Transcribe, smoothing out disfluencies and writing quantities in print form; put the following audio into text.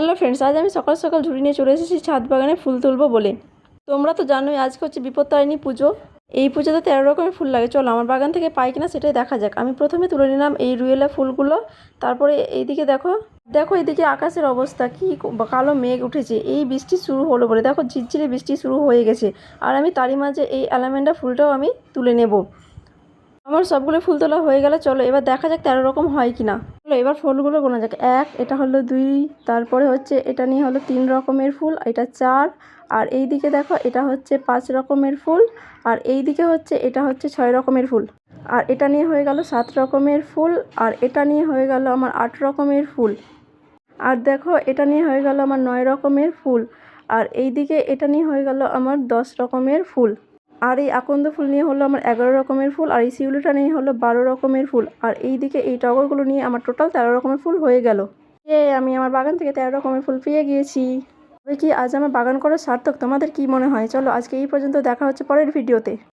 Hello friends, আজ আমি সকাল সকাল ঝুড়ি নিয়ে চলে এসেছি ছাদ বাগানে ফুল তুলবো বলে। তোমরা তো জানোই আজকে হচ্ছে বিপত্তারিণী পুজো। এই পুজোতে 13 রকমের ফুল লাগে। চলো আমার বাগান থেকে পাই কিনা সেটাই দেখা যাক। আমি প্রথমে তুলে নিলাম এই রুয়েলা ফুলগুলো। তারপরে এইদিকে দেখো দেখো এইদিকে আকাশের অবস্থা কি কালো মেঘ উঠেছে। এই বৃষ্টি শুরু হলো বলে দেখো ঝিরঝিরে বৃষ্টি শুরু হয়ে গেছে। আর আমি তারই মাঝে এই অ্যালামেন্ডা ফুলটাও আমি তুলে নেব। আমার সবগুলো ফুল তোলা হয়ে গেলে চলো এবার দেখা যাক 13 রকম হয় কিনা। চলো এবার ফুলগুলো গোনা যাক। এক, এটা হলো 2, তারপরে হচ্ছে এটা নিয়ে হলো 3 রকমের ফুল, এটা 4, আর এই দিকে দেখো এটা হচ্ছে 5 রকমের ফুল, আর এই দিকে হচ্ছে এটা হচ্ছে 6 রকমের ফুল, আর এটা নিয়ে হয়ে গেল 7 রকমের ফুল, আর এটা নিয়ে হয়ে গেল আমার 8 রকমের ফুল, আর দেখো এটা নিয়ে হয়ে গেল আমার 9 রকমের ফুল, আর এই দিকে এটা নিয়ে হয়ে গেল আমার 10 রকমের ফুল, আর এই আকন্দ ফুল নিয়ে হলো আমার 11 রকমের ফুল, আর এই শিউলিটা নিয়ে হলো 12 রকমের ফুল, আর এই দিকে এই টগরগুলো নিয়ে আমার টোটাল 13 রকমের ফুল হয়ে গেল। আমি আমার বাগান থেকে 13 রকমের ফুল পেয়ে গিয়েছি। তবে কি আজ আমার বাগান করা সার্থক? তোমাদের কি মনে হয়? চলো আজকে এই পর্যন্ত, দেখা হচ্ছে পরের ভিডিওতে।